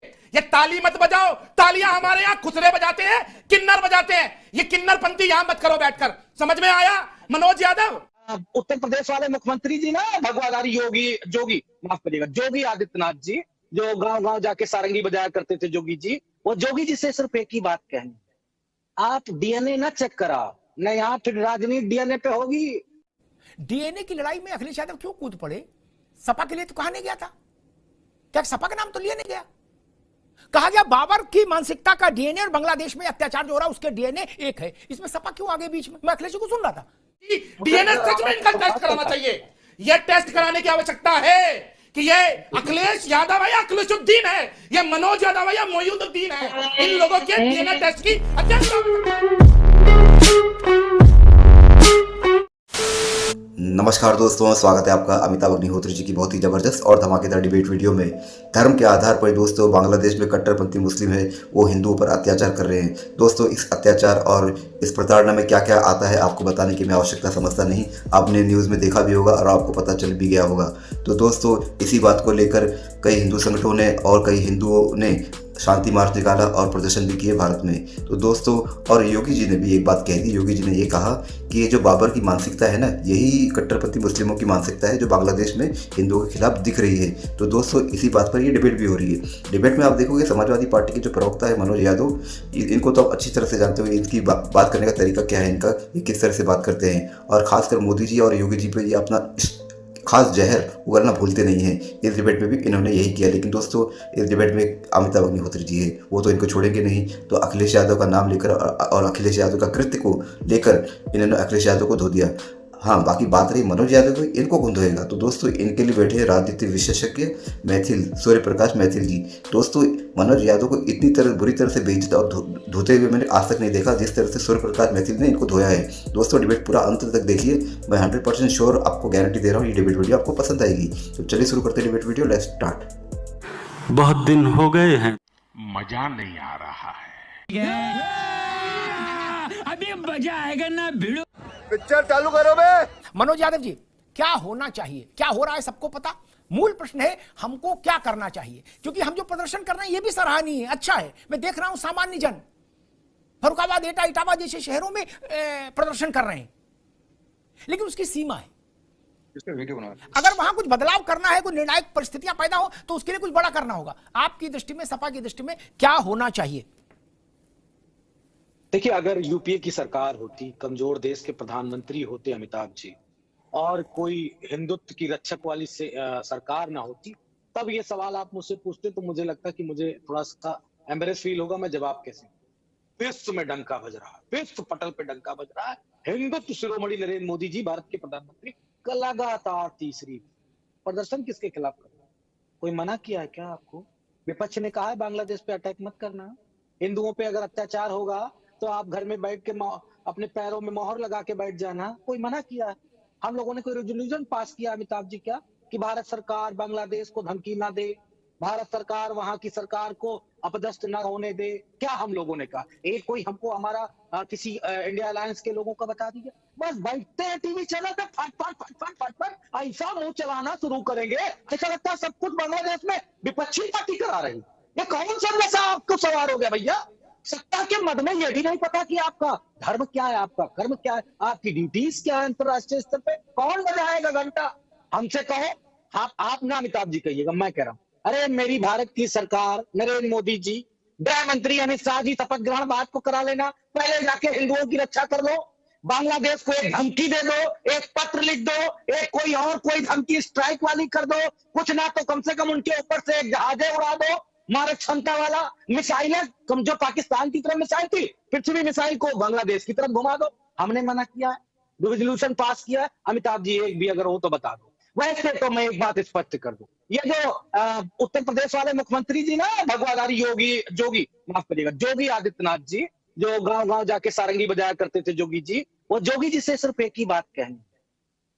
ये ताली मत बजाओ, तालियां हमारे यहाँ खुसरे बजाते हैं, किन्नर बजाते हैं। ये किन्नरपंथी यहां मत करो बैठकर। समझ में आया मनोज यादव? उत्तर प्रदेश वाले मुख्यमंत्री जी ना, भगवाधारी जोगी माफ करिएगा, योगी आदित्यनाथ जी, जो गांव गांव जाके सारंगी बजाया करते थे जोगी जी, वो जोगी जी से सिर्फ एक ही बात कहनी, आप डीएनए ना चेक कराओ, न यहाँ फिर राजनीति डीएनए पे होगी। डीएनए की लड़ाई में अखिलेश यादव क्यों कूद पड़े? सपा के लिए तो कहा नहीं गया था? क्या सपा का नाम तो लिया नहीं गया? कहा गया बाबर की मानसिकता का डीएनए और बांग्लादेश में अत्याचार जो हो रहा है उसके डीएनए एक है। इसमें सपा क्यों आगे बीच में? मैं अखिलेश को सुन रहा था। डीएनए सच में इनका टेस्ट कराना चाहिए। यह टेस्ट कराने की आवश्यकता है कि ये अखिलेश यादव है या अखिलेशुद्दीन है, ये मनोज यादव है या मोयुद्दीन है। इन लोगों के डीएनए टेस्ट की नमस्कार दोस्तों, स्वागत है आपका अमिताभ अग्निहोत्री जी की बहुत ही ज़बरदस्त और धमाकेदार डिबेट वीडियो में। धर्म के आधार पर दोस्तों बांग्लादेश में कट्टरपंथी मुस्लिम है, वो हिंदुओं पर अत्याचार कर रहे हैं। दोस्तों इस अत्याचार और इस प्रताड़ना में क्या क्या आता है आपको बताने की मैं आवश्यकता समझता नहीं। आपने न्यूज़ में देखा भी होगा और आपको पता चल भी गया होगा। तो दोस्तों इसी बात को लेकर कई हिंदू संगठनों ने और कई हिंदुओं ने शांति मार्च निकाला और प्रदर्शन भी किए भारत में। तो दोस्तों और योगी जी ने भी एक बात कह दी। योगी जी ने ये कहा कि ये जो बाबर की मानसिकता है ना, यही कट्टरपंथी मुस्लिमों की मानसिकता है जो बांग्लादेश में हिंदुओं के खिलाफ दिख रही है। तो दोस्तों इसी बात पर ये डिबेट भी हो रही है। डिबेट में आप देखोगे समाजवादी पार्टी के जो प्रवक्ता है मनोज यादव, इनको तो आप अच्छी तरह से जानते हो, इनकी बात करने का तरीका क्या है, इनका ये किस तरह से बात करते हैं। और खासकर मोदी जी और योगी जी पर ये अपना खास जहर उगलना भूलते नहीं हैं। इस डिबेट में भी इन्होंने यही किया। लेकिन दोस्तों इस डिबेट में अमिताभ अग्निहोत्री जी है, वो तो इनको छोड़ेंगे नहीं। तो अखिलेश यादव का नाम लेकर और अखिलेश यादव का कृत्य को लेकर इन्होंने अखिलेश यादव को धो दिया। हाँ, बाकी बात रही मनोज यादव की, इनको कौन धोएगा? तो दोस्तों इनके लिए बैठे हैं राजनीतिक विशेषज्ञ मैथिल सूर्य प्रकाश मैथिल जी। दोस्तों मनोज यादव को इतनी तरह बुरी तरह से बेइज्जत और धोते हुए मैंने आज तक नहीं देखा जिस तरह से सूर्य प्रकाश मैथिल ने इनको धोया है। दोस्तों डिबेट पूरा अंत तक देखिए, मैं 100% श्योर आपको गारंटी दे रहा हूँ ये डिबेट वीडियो आपको पसंद आएगी। तो चलिए शुरू करते हैं डिबेट वीडियो, लेट्स स्टार्ट। बहुत दिन हो गए हैं, मजा नहीं आ रहा है। अभी मजा आएगा ना भिड़ो। पिक्चर चालू करो बे। मनोज यादव जी, क्या होना चाहिए? क्या हो रहा है सबको पता। मूल प्रश्न है हमको क्या करना चाहिए, क्योंकि हम जो प्रदर्शन कर रहे हैं ये भी सराहनीय है, अच्छा है। मैं देख रहा हूं सामान्य जन फरुखाबाद, एटा, इटावा जैसे शहरों में प्रदर्शन कर रहे हैं, लेकिन उसकी सीमा है। अगर वहां कुछ बदलाव करना है, कोई निर्णायक परिस्थितियां पैदा हो तो उसके लिए कुछ बड़ा करना होगा। आपकी दृष्टि में, सपा की दृष्टि में क्या होना चाहिए? देखिए, अगर यूपीए की सरकार होती, कमजोर देश के प्रधानमंत्री होते अमिताभ जी, और कोई हिंदुत्व की रक्षक वाली सरकार ना होती, तब ये सवाल आप मुझसे पूछते तो मुझे लगता कि मुझे थोड़ा सा एम्बेरेस फील होगा। मैं जवाब कैसे? विश्व में डंका बज रहा है, विश्व पटल पे डंका बज रहा है। हिंदुत्व शिरोमणि नरेंद्र मोदी जी, भारत के प्रधानमंत्री, लगातार तीसरी प्रदर्शन किसके खिलाफ कर रहे हैं? कोई मना किया है क्या आपको? विपक्ष ने कहा है बांग्लादेश पे अटैक मत करना, हिंदुओं पे अगर अत्याचार होगा तो आप घर में बैठ के अपने पैरों में मोहर लगा के बैठ जाना, कोई मना किया है? हम लोगों ने कोई रेजोल्यूशन पास किया अमिताभ जी क्या कि भारत सरकार बांग्लादेश को धमकी ना दे, भारत सरकार वहां की सरकार को अपदस्थ ना होने दे? क्या हम लोगों ने कहा? एक कोई हमको हमारा किसी इंडिया अलायंस के लोगों का बता दीजिए। बस बैठते हैं टीवी चैनल पे, फट फट फट फट फट फट ऐसा मुंह चलाना शुरू करेंगे, ऐसा लगता है सब कुछ बांग्लादेश में विपक्षी पार्टी करा रही। ये कौन सा नशा आपको सवार हो गया भैया? सत्ता के मद में ये भी नहीं पता कि आपका धर्म क्या है, आपका कर्म क्या है, आपकी ड्यूटीज क्या है अंतरराष्ट्रीय स्तर पे? कौन बजाएगा घंटा? हमसे कहो, आप ना अमिताभ जी कहिएगा, मैं कह रहा हूं। अरे मेरी भारत की सरकार, नरेंद्र मोदी जी, गृह मंत्री अमित शाह जी, शपथ ग्रहण बात को करा लेना, पहले जाके हिंदुओं की रक्षा कर लो। बांग्लादेश को एक धमकी दे दो, एक पत्र लिख दो, एक कोई धमकी स्ट्राइक वाली कर दो, कुछ ना तो कम से कम उनके ऊपर से एक जहाजें उड़ा दो, मारक क्षमता वाला मिसाइल है, जो पाकिस्तान की तरफ मिसाइल थी, पृथ्वी मिसाइल को बांग्लादेश की तरफ घुमा दो। हमने मना किया है, रेजोल्यूशन पास किया है। अमिताभ जी एक भी अगर हो तो बता दो। वैसे तो मैं एक बात स्पष्ट कर दूं, ये जो उत्तर प्रदेश वाले मुख्यमंत्री जी ना, भगवाधारी जोगी माफ करिएगा, योगी आदित्यनाथ जी, जो गांव गांव जाके सारंगी बजाया करते थे जोगी जी, वो जोगी जी से सिर्फ एक ही बात कहनी,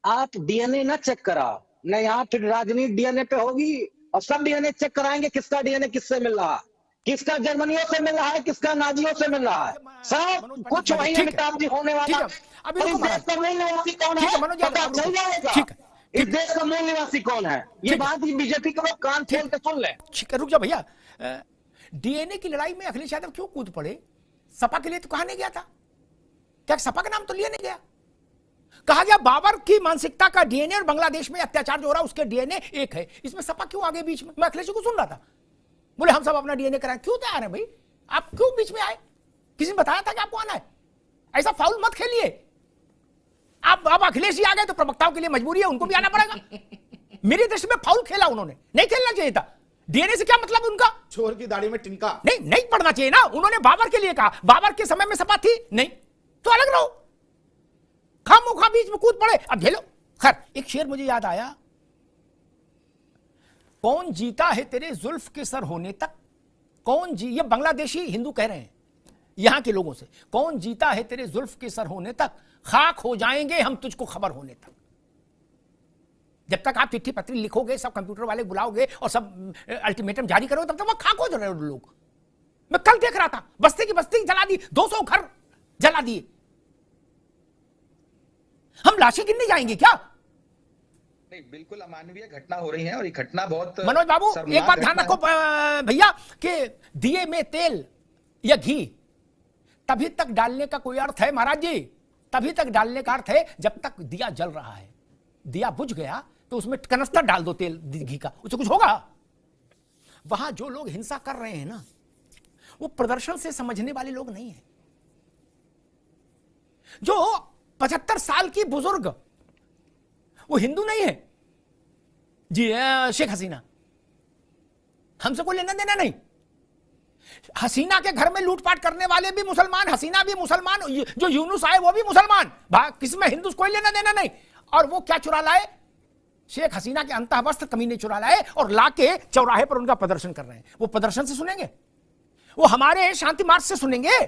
आप डीएनए ना चेक कराओ, न यहाँ फिर राजनीति डीएनए पे होगी, और सब डीएनए चेक कराएंगे किसका डीएनए किससे मिल रहा है, किसका जर्मनियों से मिल रहा है, किसका नाजियों से मिल रहा है, सब कुछ वही अमिताभ जी होने वाला। इस देश का मूल निवासी कौन है पता चल जाएगा। इस देश का मूल निवासी कौन है, ये बात बीजेपी के लोग कान खोल के सुन ले। रुक जा भैया, डीएनए की लड़ाई में अखिलेश यादव क्यों कूद पड़े? सपा के लिए तो कहा नहीं गया था, क्या सपा का नाम तो लिया नहीं गया? कहा गया बाबर की मानसिकता का डीएनए और बांग्लादेश में अत्याचार जो हो रहा है उसके डीएनए एक है। इसमें सपा क्यों आगे बीच में? मैं अखिलेश को सुन रहा था, बोले हम सब अपना डीएनए कराएं। क्यों तैयार है भाई? आप क्यों बीच में आए? किसी ने बताया था कि आपको आना है? ऐसा फाउल मत खेलिए। आप अब अखिलेश जी आ गए तो प्रवक्ताओं के लिए मजबूरी है, उनको भी आना पड़ेगा। मेरी दृष्टि में फाउल खेला उन्होंने, नहीं खेलना चाहिए था। डीएनए से क्या मतलब उनका? चोर की दाढ़ी में टिनका। नहीं पढ़ना चाहिए ना। उन्होंने बाबर के लिए कहा, बाबर के समय में सपा थी नहीं, तो अलग रहो। खामोखा बीच में कूद पड़े, अब झेलो। खैर, एक शेर मुझे याद आया, कौन जीता है तेरे जुल्फ के सर होने तक, कौन जी, ये बांग्लादेशी हिंदू कह रहे हैं यहां के लोगों से, कौन जीता है तेरे जुल्फ के सर होने तक, खाक हो जाएंगे हम तुझको खबर होने तक। जब तक आप चिट्ठी पत्री लिखोगे, सब कंप्यूटर वाले बुलाओगे और सब अल्टीमेटम जारी करोगे, तब तक वह खाक हो जा रहे हो लोग। मैं कल देख रहा था, बस्ती की बस्ती जला दी, 200 घर जला दिए। हम लाशें गिनने जाएंगे क्या? नहीं, बिल्कुल अमानवीय घटना हो रही है और ये घटना बहुत मनोज बाबू एक बात ध्यान रखो भैया कि दिए में तेल या घी तभी तक डालने का कोई अर्थ है महाराज जी, तभी तक डालने का अर्थ है जब तक दिया जल रहा है। दिया बुझ गया तो उसमें कनस्तर डाल दो तेल घी का, उससे कुछ होगा? वहां जो लोग हिंसा कर रहे हैं ना, वो प्रदर्शन से समझने वाले लोग नहीं है। जो 75 साल की बुजुर्ग, वो हिंदू नहीं है जी, शेख हसीना, हमसे कोई लेना देना नहीं। हसीना के घर में लूटपाट करने वाले भी मुसलमान, हसीना भी मुसलमान, जो यूनुस आए वो भी मुसलमान, किसी में हिंदू कोई लेना देना नहीं। और वो क्या चुरा लाए? शेख हसीना के अंतः वस्त्र कमीने चुरा लाए और लाके चौराहे पर उनका प्रदर्शन कर रहे हैं। वो प्रदर्शन से सुनेंगे? वो हमारे शांति मार्च से सुनेंगे?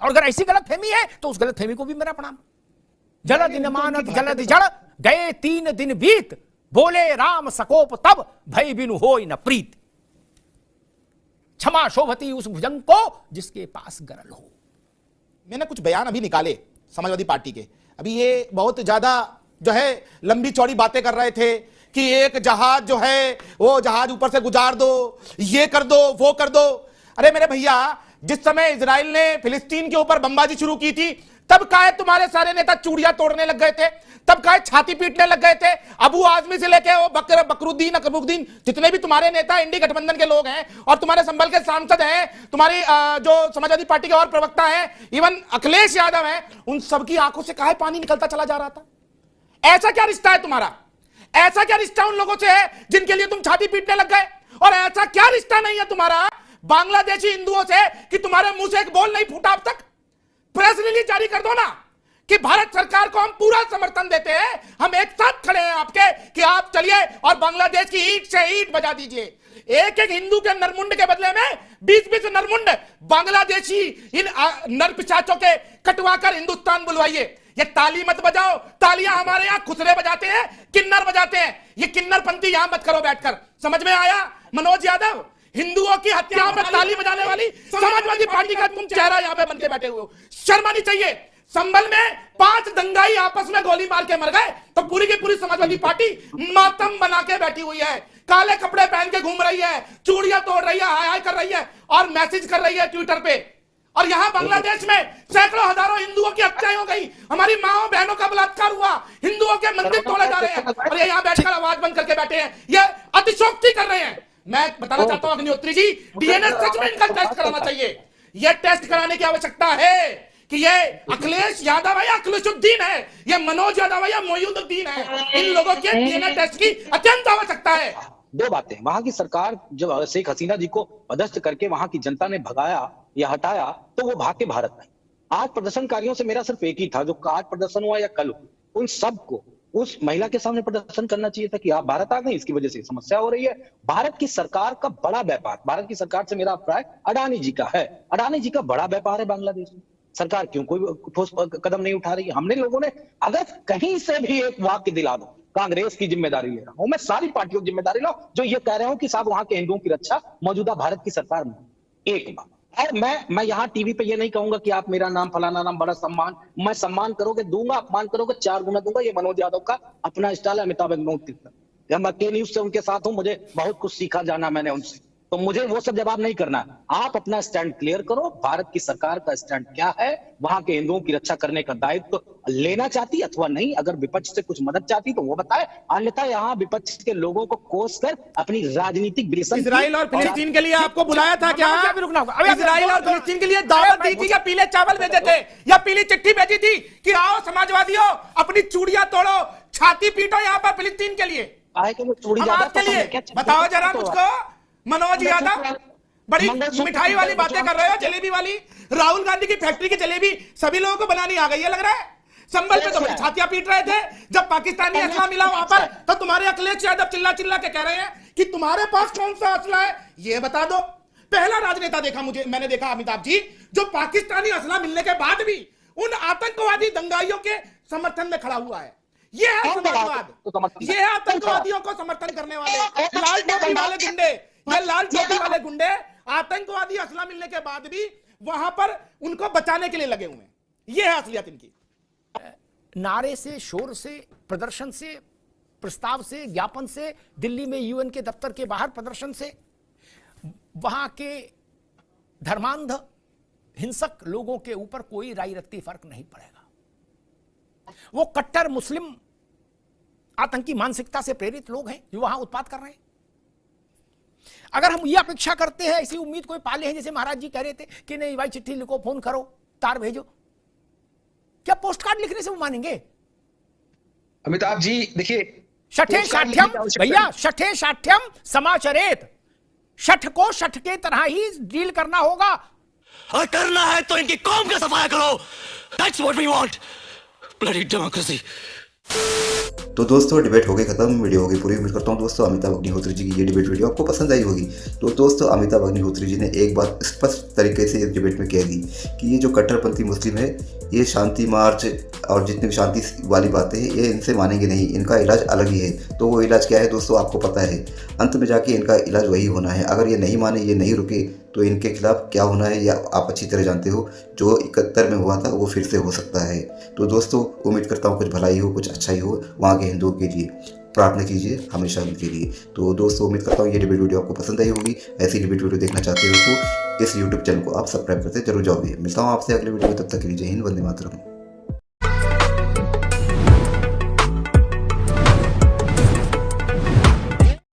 और अगर ऐसी गलत फहमी है तो उस गलत फहमी को भी मेरा प्रणाम। जलद दिन मानत जलद जड़, गए 3 दिन बीत, बोले राम सकोप तब, भय बिनु होय न प्रीत। क्षमा शोभती उस भुजंग को जिसके पास गरल हो। मैंने कुछ बयान अभी निकाले समाजवादी पार्टी के, अभी ये बहुत ज्यादा जो है लंबी चौड़ी बातें कर रहे थे कि एक जहाज जो है वो जहाज ऊपर से गुजार दो, ये कर दो, वो कर दो। अरे मेरे भैया, जिस समय इजराइल ने फिलिस्तीन के ऊपर बमबाजी शुरू की थी, तब काहे तुम्हारे सारे नेता चूड़ियां तोड़ने लग गए थे, तब काहे छाती पीटने लग गए थे। अबू आजमी से लेके वो बकरुद्दीन अकबरुद्दीन, जितने भी तुम्हारे नेता इंडी गठबंधन के लोग हैं और तुम्हारे संभल के सांसद हैं, तुम्हारी जो समाजवादी पार्टी के और प्रवक्ता हैं, इवन अखिलेश यादव हैं, उन सबकी आंखों से काहे पानी निकलता चला जा रहा था? ऐसा क्या रिश्ता है तुम्हारा? ऐसा क्या रिश्ता उन लोगों से है जिनके लिए तुम छाती पीटने लग गए? और ऐसा क्या रिश्ता नहीं है तुम्हारा बांग्लादेशी हिंदुओं से कि तुम्हारे मुंह से एक बोल नहीं फूटा अब तक? प्रेस रिलीज जारी कर दो ना कि भारत सरकार को हम पूरा समर्थन देते हैं, हम एक साथ खड़े हैं आपके, कि आप चलिए और बांग्लादेश की ईंट से ईंट बजा दीजिए। एक एक हिंदू के नरमुंड के बदले में 20-20 नरमुंड बांग्लादेशी इन नर पिशाचों के कटवाकर हिंदुस्तान बुलवाइए। ये ताली मत बजाओ, तालियां हमारे यहां खुसरे बजाते हैं, किन्नर बजाते हैं। ये किन्नरपंथी यहां मत करो बैठकर। समझ में आया मनोज यादव? हिंदुओं की हत्याओं में ताली बजाने वाली समाजवादी पार्टी का तुम चेहरा यहां पे बनके बैठे हुए हो, शर्म आनी चाहिए। संभल में 5 दंगाई आपस में गोली मार के मर गए तो पूरी की पूरी समाजवादी पार्टी मातम बना के बैठी हुई है, काले कपड़े पहन के घूम रही है, चूड़ियां तोड़ रही है, हाय हाय कर रही है और मैसेज कर रही है ट्विटर पे। और यहां बांग्लादेश में सैकड़ों हजारों हिंदुओं की हत्याएं हो गई, हमारी माओ बहनों का बलात्कार हुआ, हिंदुओं के मंदिर तोड़े जा रहे हैं और ये यहां बैठकर आवाज बंद करके बैठे हैं, ये अतिशोक्ति कर रहे हैं। मैं बताना चाहता हूं अग्निहोत्री जी, डीएनए सच में इनका टेस्ट कराना चाहिए। यह टेस्ट कराने की आवश्यकता है कि ये अखिलेश यादव है या अखिलेशुद्दीन है, ये मनोज यादव है या मोयुद्दीन है, इन लोगों के डीएनए टेस्ट की अत्यंत आवश्यकता है। 2 बातें, वहां की सरकार जब शेख हसीना जी को पदस्थ करके वहां की जनता ने भगाया या हटाया तो वो भाग के भारत में। आज प्रदर्शनकारियों से मेरा सिर्फ एक ही था, जो आज प्रदर्शन हुआ या कल, उन सबको उस महिला के सामने प्रदर्शन करना चाहिए था कि आप भारत आ गए, इसकी वजह से समस्या हो रही है। भारत की सरकार का बड़ा व्यापार, भारत की सरकार से मेरा अभिप्राय अडानी जी का है, अडानी जी का बड़ा व्यापार है बांग्लादेश में। सरकार क्यों कोई ठोस कदम नहीं उठा रही है? हमने लोगों ने अगर कहीं से भी एक वाक्य दिला दो, कांग्रेस की जिम्मेदारी ले रहा हूं मैं, सारी पार्टियों की जिम्मेदारी लो जो ये कह रहे हो कि साहब वहां के हिंदुओं की रक्षा मौजूदा भारत की सरकार में। एक बात, और मैं यहाँ टीवी पे ये नहीं कहूंगा कि आप मेरा नाम फलाना नाम, बड़ा सम्मान, मैं सम्मान करोगे दूंगा, अपमान करोगे 4 गुना दूंगा। ये मनोज यादव का अपना स्टाइल है, अमिताभ अग्निहोत्री का। मैं के न्यूज से उनके साथ हूं, मुझे बहुत कुछ सीखा जाना मैंने उनसे। तो मुझे वो सब जवाब नहीं करना। आप अपना स्टैंड क्लियर करो, भारत की सरकार का स्टैंड क्या है, वहां के हिंदुओं की रक्षा करने का दायित्व लेना चाहती अथवा नहीं, अगर विपक्ष से कुछ मदद चाहती तो वो बताए, अन्यथा यहाँ विपक्ष के लोगों को कोस कर अपनी राजनीतिक विश्लेषण। इजराइल और फिलिस्तीन के लिए आपको बुलाया था क्या? मैं भी रुकना होगा। अभी इजराइल और फिलिस्तीन के लिए दावत दी थी या पीले चावल भेजे थे या पीली चिट्ठी भेजी थी कि आओ समाजवादियों अपनी चूड़ियां तोड़ो, छाती पीटो यहाँ पर फिलिस्तीन के लिए? चूड़ी हम ज्यादा आपके पसंद लिए है क्या? बताओ जरा मुझको। मनोज यादव बड़ी मंगलसूत्र मिठाई वाली बातें कर रहे हो, जलेबी वाली। राहुल गांधी की फैक्ट्री की जलेबी सभी लोगों को बनानी आ गई है लग रहा है। संबल पे तो बड़ी छातियां पीट रहे थे जब पाकिस्तानी असला मिला वहां पर, तो तुम्हारे अखिलेश यादव चिल्ला चिल्ला के कह रहे हैं कि तुम्हारे पास कौन सा असला है ये बता दो। पहला राजनेता देखा मैंने देखा अमिताभ जी, जो पाकिस्तानी असला मिलने के बाद भी उन आतंकवादी दंगाइयों के समर्थन में खड़ा हुआ है। ये है समाजवाद, ये है आतंकवादियों को समर्थन करने वाले लाल टोपी वाले गुंडे। ये लाल टोपी वाले गुंडे आतंकवादी असला मिलने के बाद भी वहां पर उनको बचाने के लिए लगे हुए हैं। ये है असलियत इनकी। नारे से, शोर से, प्रदर्शन से, प्रस्ताव से, ज्ञापन से, दिल्ली में यूएन के दफ्तर के बाहर प्रदर्शन से, वहां के धर्मांध हिंसक लोगों के ऊपर कोई राई रत्ती फर्क नहीं पड़ेगा। वो कट्टर मुस्लिम आतंकी मानसिकता से प्रेरित लोग हैं जो वहां उत्पात कर रहे हैं। अगर हम ये अपेक्षा करते हैं, ऐसी उम्मीद कोई पाले हैं, जैसे महाराज जी कह रहे थे कि नहीं भाई चिट्ठी लिखो, फोन करो, तार भेजो, क्या पोस्ट कार्ड लिखने से वो मानेंगे? अमिताभ जी देखिए, शठे शाठ्यम भैया, शठे शाठ्यम समाचरेत, शठ को शठ के तरह ही डील करना होगा। और करना है तो इनकी कौम का सफाया करो। That's what we want. Bloody democracy. तो दोस्तों डिबेट हो गई खत्म, वीडियो हो गई पूरी। उम्मीद करता हूँ दोस्तों अमिताभ अग्निहोत्री जी की ये डिबेट वीडियो आपको पसंद आई होगी। तो दोस्तों अमिताभ अग्निहोत्री जी ने एक बात स्पष्ट तरीके से इस डिबेट में कह दी कि ये जो कट्टरपंथी मुस्लिम है, ये शांति मार्च और जितनी भी शांति वाली बातें हैं ये इनसे मानेंगे नहीं, इनका इलाज अलग ही है। तो वो इलाज क्या है दोस्तों आपको पता है, अंत में जाके इनका इलाज वही होना है। अगर ये नहीं माने, ये नहीं रुके, तो इनके खिलाफ क्या होना है या आप अच्छी तरह जानते हो। जो 71 में हुआ था वो फिर से हो सकता है। तो दोस्तों उम्मीद करता हूँ कुछ भलाई हो, कुछ अच्छा ही हो वहाँ के हिंदुओं के लिए। प्रार्थना कीजिए हमेशा उनके लिए। तो दोस्तों उम्मीद करता हूँ ये डिबेट वीडियो आपको पसंद आई होगी। ऐसी डिबेट वीडियो देखना चाहते हो तो इस YouTube चैनल को आप सब्सक्राइब करते जरूर जाओगे। मिलता हूँ आपसे अगले वीडियो में, तब तक के लिए जय हिंद, वंदे मातरम।